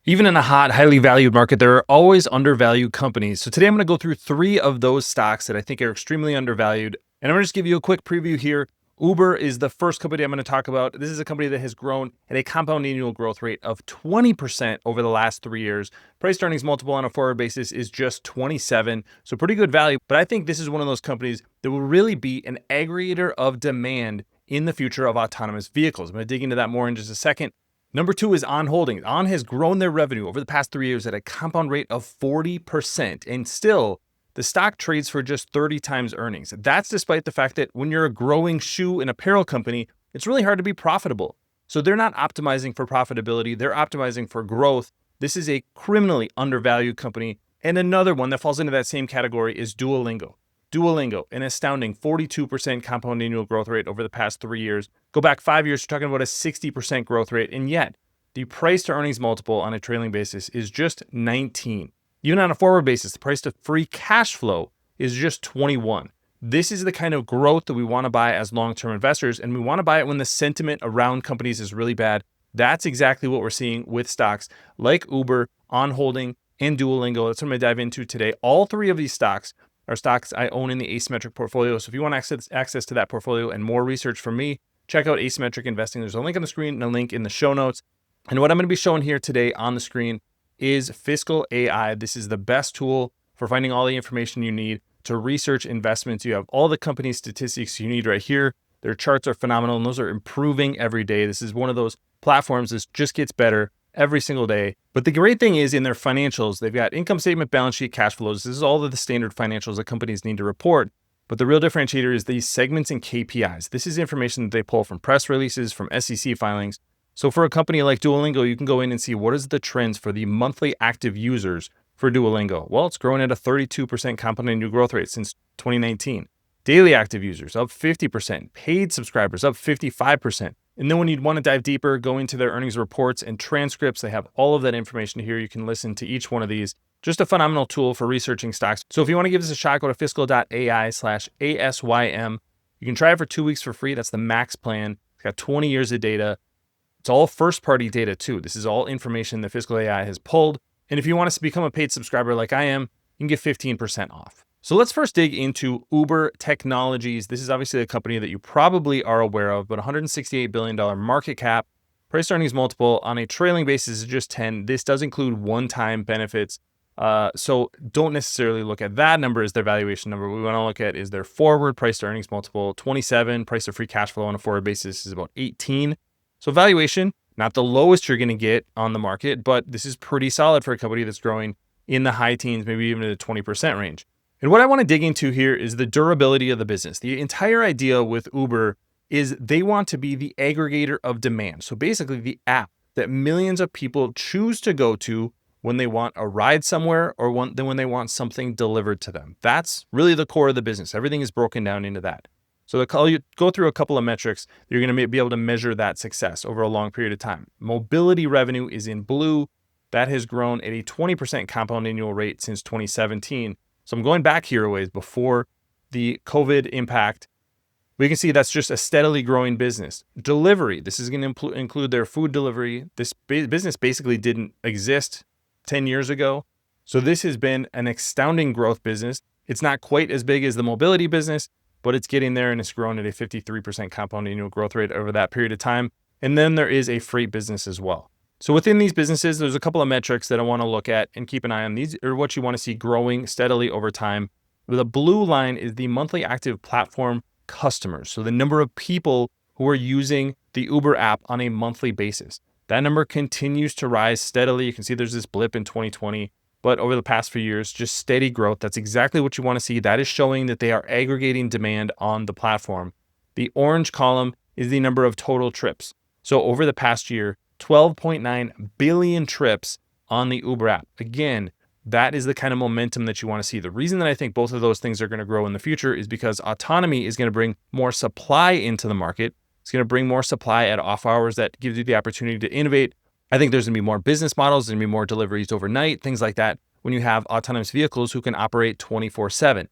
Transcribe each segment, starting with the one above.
Even in a hot, highly valued market, there are always undervalued companies. So today I'm going to go through three of those stocks that I think are extremely undervalued. And I'm going to just give you a quick preview here. Uber is the first company I'm going to talk about. This is a company that has grown at a compound annual growth rate of 20% over the last 3 years. Price to earnings multiple on a forward basis is just 27. So pretty good value. But I think this is one of those companies that will really be an aggregator of demand in the future of autonomous vehicles. I'm going to dig into that more in just a second. Number two is On Holdings. On has grown their revenue over the past 3 years at a compound rate of 40%, and still the stock trades for just 30 times earnings. That's despite the fact that when you're a growing shoe and apparel company, it's really hard to be profitable. So they're not optimizing for profitability, they're optimizing for growth. This is a criminally undervalued company. And another one that falls into that same category is Duolingo. Duolingo, an astounding 42% compound annual growth rate over the past 3 years. Go back 5 years, you're talking about a 60% growth rate, and yet the price to earnings multiple on a trailing basis is just 19. Even on a forward basis, the price to free cash flow is just 21. This is the kind of growth that we want to buy as long-term investors, and we want to buy it when the sentiment around companies is really bad. That's exactly what we're seeing with stocks like Uber, On Holding, and Duolingo. That's what I'm going to dive into today. All three of these stocks are stocks I own in the Asymmetric portfolio. So if you want access to that portfolio and more research from me, check out Asymmetric Investing. There's a link on the screen and a link in the show notes. And what I'm going to be showing here today on the screen is Fiscal AI. This is the best tool for finding all the information you need to research investments. You have all the company statistics you need right here. Their charts are phenomenal, and those are improving every day. This is one of those platforms that just gets better every single day. But the great thing is in their financials, they've got income statement, balance sheet, cash flows. This is all of the standard financials that companies need to report. But the real differentiator is these segments and KPIs. This is information that they pull from press releases, from SEC filings. So for a company like Duolingo, you can go in and see what is the trends for the monthly active users for Duolingo. Well, it's growing at a 32% compound annual growth rate since 2019. Daily active users up 50%, paid subscribers up 55%. And then when you'd want to dive deeper, go into their earnings reports and transcripts. They have all of that information here. You can listen to each one of these. Just a phenomenal tool for researching stocks. So if you want to give this a shot, go to fiscal.ai/ASYM. You can try it for 2 weeks for free. That's the max plan. It's got 20 years of data. It's all first-party data too. This is all information that Fiscal AI has pulled. And if you want to become a paid subscriber like I am, you can get 15% off. So let's first dig into Uber Technologies. This is obviously a company that you probably are aware of, but $168 billion market cap. Price to earnings multiple on a trailing basis is just 10. This does include one-time benefits. So don't necessarily look at that number as their valuation number. What we want to look at is their forward price to earnings multiple, 27. Price to free cash flow on a forward basis is about 18. So valuation, not the lowest you're going to get on the market, but this is pretty solid for a company that's growing in the high teens, maybe even in the 20% range. And what I want to dig into here is the durability of the business. The entire idea with Uber is they want to be the aggregator of demand. So basically the app that millions of people choose to go to when they want a ride somewhere or when they want something delivered to them. That's really the core of the business. Everything is broken down into that. So you go through a couple of metrics, you're going to be able to measure that success over a long period of time. Mobility revenue is in blue. That has grown at a 20% compound annual rate since 2017. So I'm going back here a ways before the COVID impact. We can see that's just a steadily growing business. Delivery, this is going to include their food delivery. This business basically didn't exist 10 years ago. So this has been an astounding growth business. It's not quite as big as the mobility business, but it's getting there, and it's grown at a 53% compound annual growth rate over that period of time. And then there is a freight business as well. So within these businesses, there's a couple of metrics that I want to look at and keep an eye on. These are what you want to see growing steadily over time. The blue line is the monthly active platform customers. So the number of people who are using the Uber app on a monthly basis. That number continues to rise steadily. You can see there's this blip in 2020, but over the past few years, just steady growth. That's exactly what you want to see. That is showing that they are aggregating demand on the platform. The orange column is the number of total trips. So over the past year, 12.9 billion trips on the Uber app. Again, that is the kind of momentum that you want to see. The reason that I think both of those things are going to grow in the future is because autonomy is going to bring more supply into the market. It's going to bring more supply at off hours that gives you the opportunity to innovate. I think there's going to be more business models, there's going to be more deliveries overnight, things like that, when you have autonomous vehicles who can operate 24/7.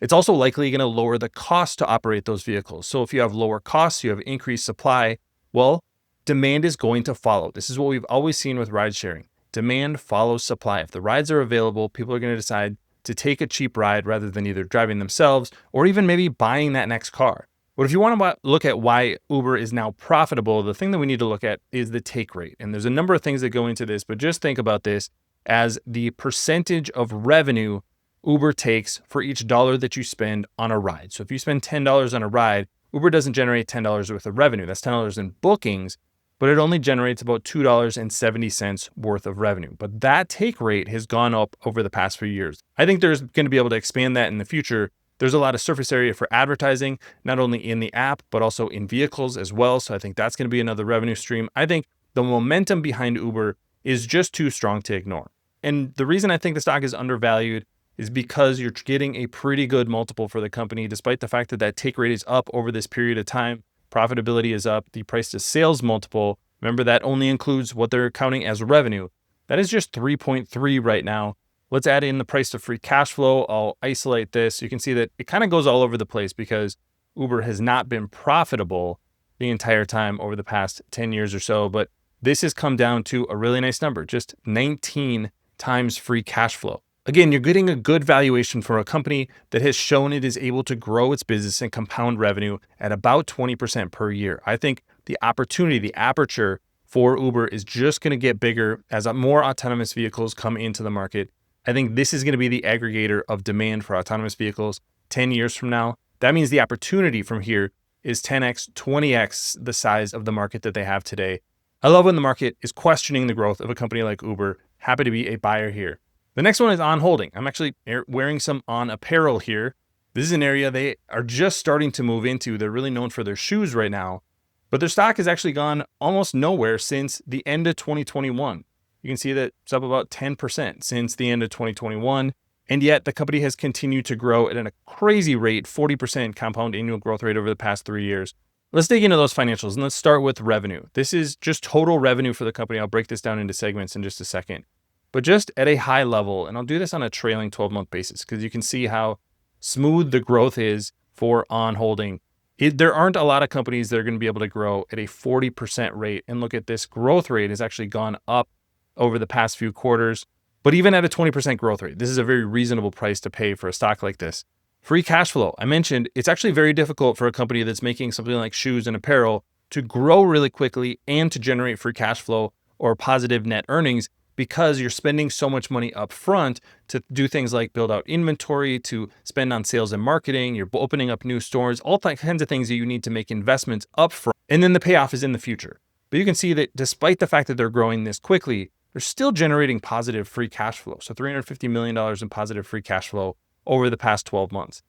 It's also likely going to lower the cost to operate those vehicles. So if you have lower costs, you have increased supply, well, demand is going to follow. This is what we've always seen with ride sharing. Demand follows supply. If the rides are available, people are going to decide to take a cheap ride rather than either driving themselves or even maybe buying that next car. But if you want to look at why Uber is now profitable, the thing that we need to look at is the take rate. And there's a number of things that go into this, but just think about this as the percentage of revenue Uber takes for each dollar that you spend on a ride. So if you spend $10 on a ride, Uber doesn't generate $10 worth of revenue. That's $10 in bookings, but it only generates about $2.70 worth of revenue. But that take rate has gone up over the past few years. I think there's going to be able to expand that in the future. There's a lot of surface area for advertising, not only in the app, but also in vehicles as well. So I think that's going to be another revenue stream. I think the momentum behind Uber is just too strong to ignore. And the reason I think the stock is undervalued is because you're getting a pretty good multiple for the company, despite the fact that that take rate is up over this period of time. Profitability is up. The price to sales multiple, remember that only includes what they're counting as revenue. That is just 3.3 right now. Let's add in the price to free cash flow. I'll isolate this. You can see that it kind of goes all over the place because Uber has not been profitable the entire time over the past 10 years or so. But this has come down to a really nice number, just 19 times free cash flow. Again, you're getting a good valuation for a company that has shown it is able to grow its business and compound revenue at about 20% per year. I think the opportunity, the aperture for Uber is just going to get bigger as more autonomous vehicles come into the market. I think this is going to be the aggregator of demand for autonomous vehicles 10 years from now. That means the opportunity from here is 10x, 20x the size of the market that they have today. I love when the market is questioning the growth of a company like Uber. Happy to be a buyer here. The next one is On Holding. I'm actually wearing some On apparel here. This is an area they are just starting to move into. They're really known for their shoes right now, but their stock has actually gone almost nowhere since the end of 2021. You can see that it's up about 10% since the end of 2021. And yet the company has continued to grow at a crazy rate, 40% compound annual growth rate over the past 3 years. Let's dig into those financials and let's start with revenue. This is just total revenue for the company. I'll break this down into segments in just a second. But just at a high level, and I'll do this on a trailing 12-month basis because you can see how smooth the growth is for On Holding. There aren't a lot of companies that are going to be able to grow at a 40% rate. And look at this growth rate has actually gone up over the past few quarters. But even at a 20% growth rate, this is a very reasonable price to pay for a stock like this. Free cash flow. I mentioned it's actually very difficult for a company that's making something like shoes and apparel to grow really quickly and to generate free cash flow or positive net earnings because you're spending so much money up front to do things like build out inventory, to spend on sales and marketing, you're opening up new stores, all kinds of things that you need to make investments up front. And then the payoff is in the future. But you can see that despite the fact that they're growing this quickly, they're still generating positive free cash flow. So $350 million in positive free cash flow over the past 12 months.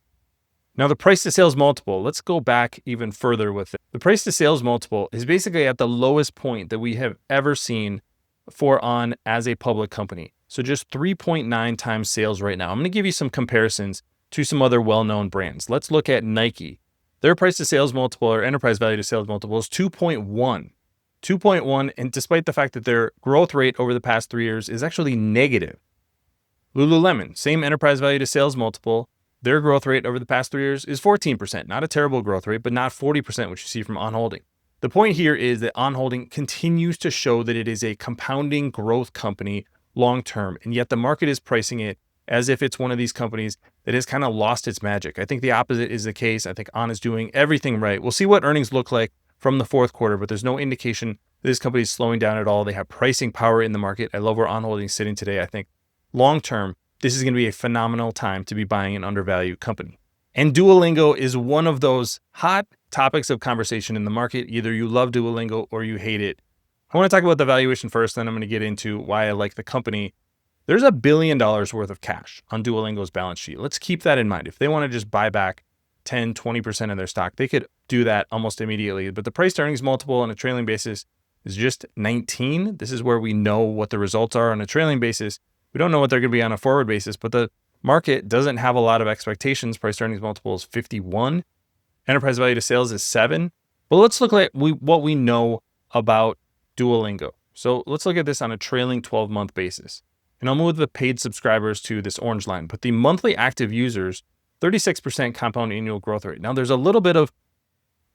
Now, the price to sales multiple, let's go back even further with it. The price to sales multiple is basically at the lowest point that we have ever seen for On as a public company. So just 3.9 times sales right now. I'm going to give you some comparisons to some other well-known brands. Let's look at Nike. Their price to sales multiple or enterprise value to sales multiple is 2.1. 2.1, and despite the fact that their growth rate over the past 3 years is actually negative. Lululemon, same enterprise value to sales multiple. Their growth rate over the past 3 years is 14%. Not a terrible growth rate, but not 40%, which you see from On Holding. The point here is that On Holding continues to show that it is a compounding growth company long-term, and yet the market is pricing it as if it's one of these companies that has kind of lost its magic. I think the opposite is the case. I think On is doing everything right. We'll see what earnings look like from the fourth quarter, but there's no indication that this company is slowing down at all. They have pricing power in the market. I love where On Holding is sitting today. I think long-term, this is going to be a phenomenal time to be buying an undervalued company. And Duolingo is one of those hot topics of conversation in the market. Either you love Duolingo or you hate it. I want to talk about the valuation first, then I'm going to get into why I like the company. There's $1 billion worth of cash on Duolingo's balance sheet. Let's keep that in mind. If they want to just buy back 10, 20% of their stock, they could do that almost immediately. But the price to earnings multiple on a trailing basis is just 19. This is where we know what the results are on a trailing basis. We don't know what they're going to be on a forward basis, but the market doesn't have a lot of expectations. Price to earnings multiple is 51. Enterprise value to sales is 7. But let's look at what we know about Duolingo. So let's look at this on a trailing 12-month basis. And I'll move the paid subscribers to this orange line. But the monthly active users, 36% compound annual growth rate. Now, there's a little bit of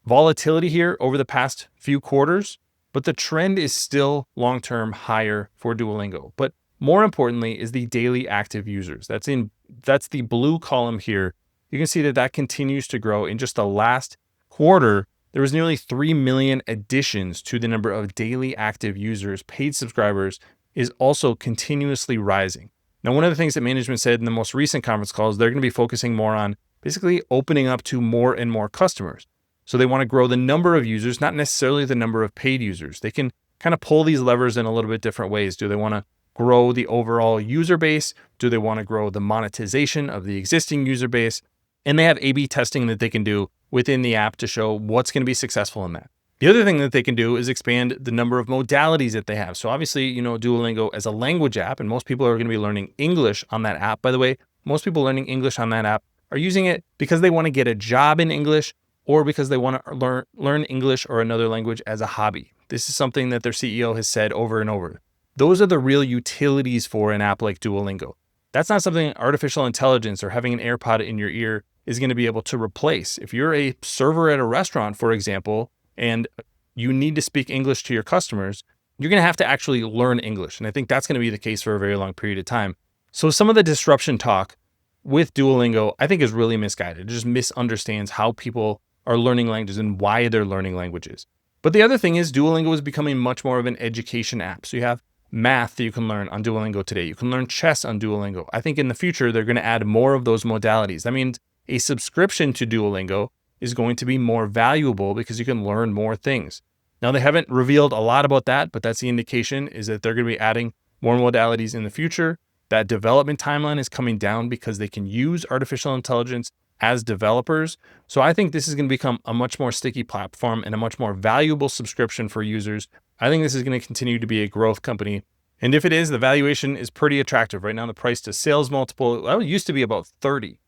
volatility here over the past few quarters, but the trend is still long-term higher for Duolingo. But more importantly is the daily active users. That's the blue column here. You can see that continues to grow. In just the last quarter, there was nearly 3 million additions to the number of daily active users. Paid subscribers is also continuously rising. Now, one of the things that management said in the most recent conference call is they're going to be focusing more on basically opening up to more and more customers. So they want to grow the number of users, not necessarily the number of paid users. They can kind of pull these levers in a little bit different ways. Do they want to grow the overall user base? Do they want to grow the monetization of the existing user base? And they have A/B testing that they can do within the app to show what's going to be successful in that. The other thing that they can do is expand the number of modalities that they have. So obviously, Duolingo as a language app, and most people are going to be learning English on that app. By the way, most people learning English on that app are using it because they want to get a job in English or because they want to learn English or another language as a hobby. This is something that their CEO has said over and over. Those are the real utilities for an app like Duolingo. That's not something artificial intelligence or having an AirPod in your ear is going to be able to replace. If you're a server at a restaurant, for example, and you need to speak English to your customers, you're going to have to actually learn English. And I think that's going to be the case for a very long period of time. So some of the disruption talk with Duolingo, I think is really misguided. It just misunderstands how people are learning languages and why they're learning languages. But the other thing is Duolingo is becoming much more of an education app. So you have math that you can learn on Duolingo today. You can learn chess on Duolingo. I think in the future, they're going to add more of those modalities. That means a subscription to Duolingo is going to be more valuable because you can learn more things. Now, they haven't revealed a lot about that, but that's the indication is that they're going to be adding more modalities in the future. That development timeline is coming down because they can use artificial intelligence as developers. So I think this is going to become a much more sticky platform and a much more valuable subscription for users. I think this is going to continue to be a growth company. And if it is, the valuation is pretty attractive. Right now, the price to sales multiple, well, it used to be about 30.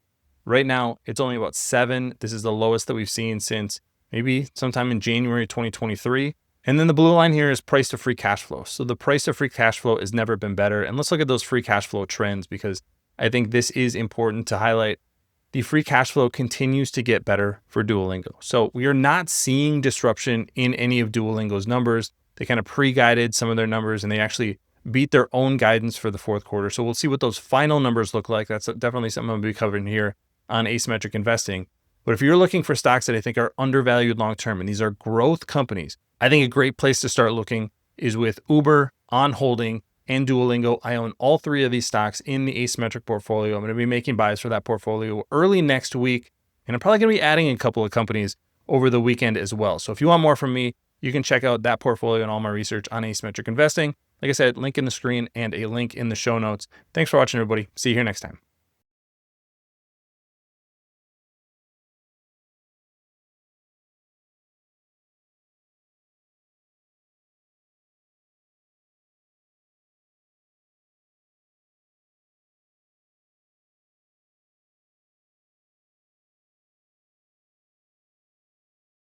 Right now, it's only about 7. This is the lowest that we've seen since maybe sometime in January 2023. And then the blue line here is price to free cash flow. So the price to free cash flow has never been better. And let's look at those free cash flow trends because I think this is important to highlight. The free cash flow continues to get better for Duolingo. So we are not seeing disruption in any of Duolingo's numbers. They kind of pre-guided some of their numbers and they actually beat their own guidance for the fourth quarter. So we'll see what those final numbers look like. That's definitely something I'm going to be covering here on Asymmetric Investing. But if you're looking for stocks that I think are undervalued long-term, and these are growth companies, I think a great place to start looking is with Uber, On Holding, and Duolingo. I own all 3 of these stocks in the Asymmetric portfolio. I'm going to be making buys for that portfolio early next week, and I'm probably going to be adding a couple of companies over the weekend as well. So if you want more from me, you can check out that portfolio and all my research on Asymmetric Investing. Like I said, link in the screen and a link in the show notes. Thanks for watching, everybody. See you here next time.